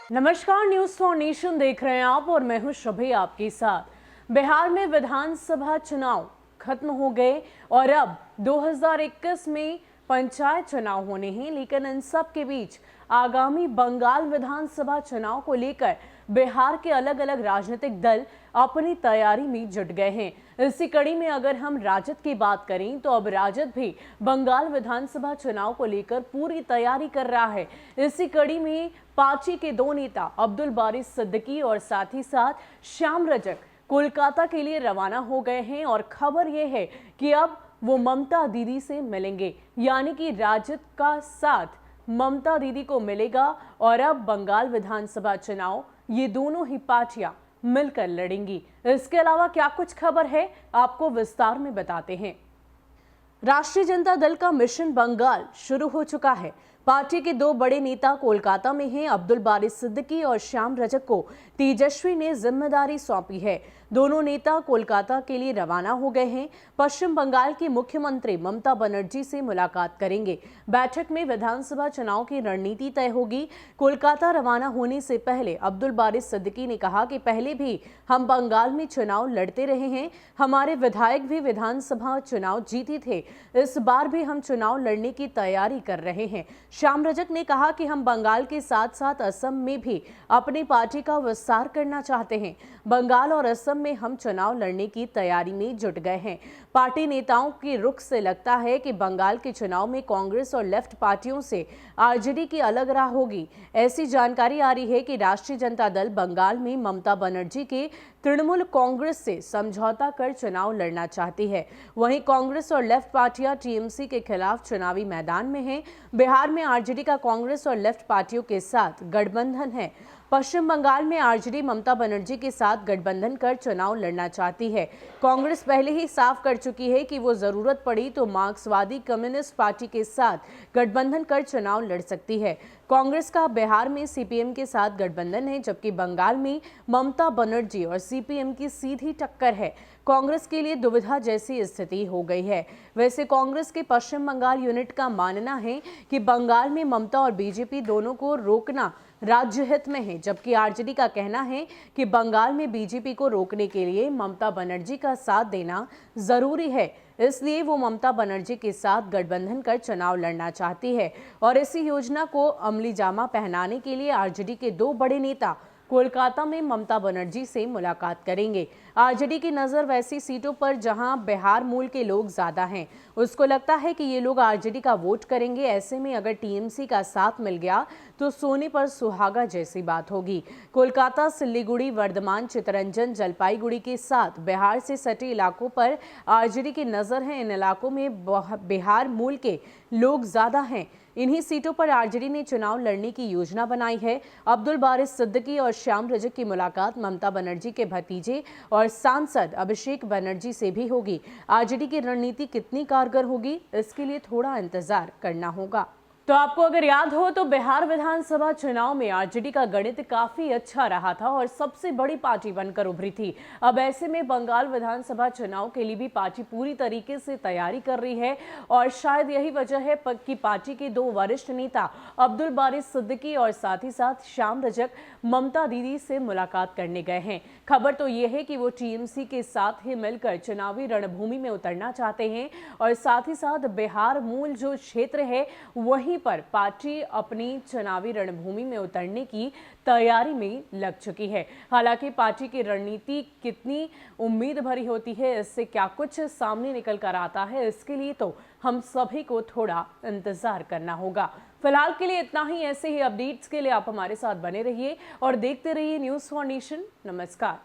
नमस्कार, news for nation देख रहे हैं आप और मैं हूं शबी आपके साथ। बिहार में विधानसभा चुनाव खत्म हो गए और अब 2021 में पंचायत चुनाव होने हैं, लेकिन इन सब के बीच आगामी बंगाल विधानसभा चुनाव को लेकर बिहार के अलग अलग राजनीतिक दल अपनी तैयारी में जुट गए हैं। इसी कड़ी में अगर हम राजद की बात करें तो अब राजद भी बंगाल विधानसभा चुनाव को लेकर पूरी तैयारी कर रहा है। इसी कड़ी में पार्टी के दो नेता अब्दुल बारी सिद्दीकी और साथ ही साथ श्याम रजक कोलकाता के लिए रवाना हो गए हैं और खबर यह है कि अब वो ममता दीदी से मिलेंगे, यानी कि राजद का साथ ममता दीदी को मिलेगा और अब बंगाल विधानसभा चुनाव ये दोनों ही पार्टियां मिलकर लड़ेंगी। इसके अलावा क्या कुछ खबर है आपको विस्तार में बताते हैं। राष्ट्रीय जनता दल का मिशन बंगाल शुरू हो चुका है। पार्टी के दो बड़े नेता कोलकाता में हैं। अब्दुल बारी सिद्दीकी और श्याम रजक को तेजस्वी ने जिम्मेदारी सौंपी है। दोनों नेता कोलकाता के लिए रवाना हो गए हैं। पश्चिम बंगाल की मुख्यमंत्री ममता बनर्जी से मुलाकात करेंगे। बैठक में विधानसभा चुनाव की रणनीति तय होगी। कोलकाता रवाना होने से पहले अब्दुल बारी सिद्दीकी ने कहा कि पहले भी हम बंगाल में चुनाव लड़ते रहे हैं, हमारे विधायक भी विधानसभा चुनाव जीते थे, इस बार भी हम चुनाव लड़ने की तैयारी कर रहे हैं। श्याम रजक ने कहा कि हम बंगाल के साथ साथ असम में भी अपनी पार्टी का विस्तार करना चाहते हैं। बंगाल और असम में हम चुनाव लड़ने की तैयारी में जुट गए हैं। पार्टी नेताओं के रुख से लगता है कि बंगाल के चुनाव में कांग्रेस और लेफ्ट पार्टियों से आरजेडी की अलग राह होगी। ऐसी जानकारी आ रही है कि राष्ट्रीय जनता दल बंगाल में ममता बनर्जी के तृणमूल कांग्रेस से समझौता कर चुनाव लड़ना चाहती है। वहीं कांग्रेस और लेफ्ट पार्टियां टीएमसी के खिलाफ चुनावी मैदान में हैं। बिहार में आरजेडी का कांग्रेस और लेफ्ट पार्टियों के साथ गठबंधन है। पश्चिम बंगाल में आरजेडी ममता बनर्जी के साथ गठबंधन कर चुनाव लड़ना चाहती है। कांग्रेस पहले ही साफ कर चुकी है कि वो जरूरत पड़ी तो मार्क्सवादी कम्युनिस्ट पार्टी के साथ गठबंधन कर चुनाव लड़ सकती है। कांग्रेस का बिहार में सीपीएम के साथ गठबंधन है, जबकि बंगाल में ममता बनर्जी और सीपीएम की सीधी टक्कर है। कांग्रेस के लिए दुविधा जैसी स्थिति हो गई है। वैसे कांग्रेस के पश्चिम बंगाल यूनिट का मानना है कि बंगाल में ममता और बीजेपी दोनों को रोकना राज्य हित में है, जबकि आरजेडी का कहना है कि बंगाल में बीजेपी को रोकने के लिए ममता बनर्जी का साथ देना जरूरी है, इसलिए वो ममता बनर्जी के साथ गठबंधन कर चुनाव लड़ना चाहती है। और इसी योजना को अमली जामा पहनाने के लिए आरजेडी के दो बड़े नेता कोलकाता में ममता बनर्जी से मुलाकात करेंगे। आरजेडी की नज़र वैसी सीटों पर जहां बिहार मूल के लोग ज़्यादा हैं। उसको लगता है कि ये लोग आरजेडी का वोट करेंगे। ऐसे में अगर टीएमसी का साथ मिल गया तो सोने पर सुहागा जैसी बात होगी। कोलकाता, सिल्लीगुड़ी, वर्धमान, चितरंजन, जलपाईगुड़ी के साथ बिहार से सटे इलाकों पर आरजेडी की नज़र है। इन इलाकों में बिहार मूल के लोग ज़्यादा हैं। इन्हीं सीटों पर आरजेडी ने चुनाव लड़ने की योजना बनाई है। अब्दुल बारी सिद्दीकी और श्याम रजक की मुलाकात ममता बनर्जी के भतीजे और सांसद अभिषेक बनर्जी से भी होगी। आरजेडी की रणनीति कितनी कारगर होगी, इसके लिए थोड़ा इंतजार करना होगा। तो आपको अगर याद हो तो बिहार विधानसभा चुनाव में आरजेडी का गणित काफी अच्छा रहा था और सबसे बड़ी पार्टी बनकर उभरी थी। अब ऐसे में बंगाल विधानसभा चुनाव के लिए भी पार्टी पूरी तरीके से तैयारी कर रही है और शायद यही वजह है कि पार्टी के दो वरिष्ठ नेता अब्दुल बारी सिद्दीकी और साथ ही साथ श्याम रजक ममता दीदी से मुलाकात करने गए हैं। खबर तो यह है कि वो टीएमसी के साथ ही मिलकर चुनावी रणभूमि में उतरना चाहते हैं और साथ ही साथ बिहार मूल जो क्षेत्र है वहीं पर पार्टी अपनी चुनावी रणभूमि में उतरने की तैयारी में लग चुकी है। हालांकि पार्टी की रणनीति कितनी उम्मीद भरी होती है, इससे क्या कुछ सामने निकल कर आता है, इसके लिए तो हम सभी को थोड़ा इंतजार करना होगा। फिलहाल के लिए इतना ही। ऐसे ही अपडेट्स के लिए आप हमारे साथ बने रहिए और देखते रहिए न्यूज फॉर नेशन। नमस्कार।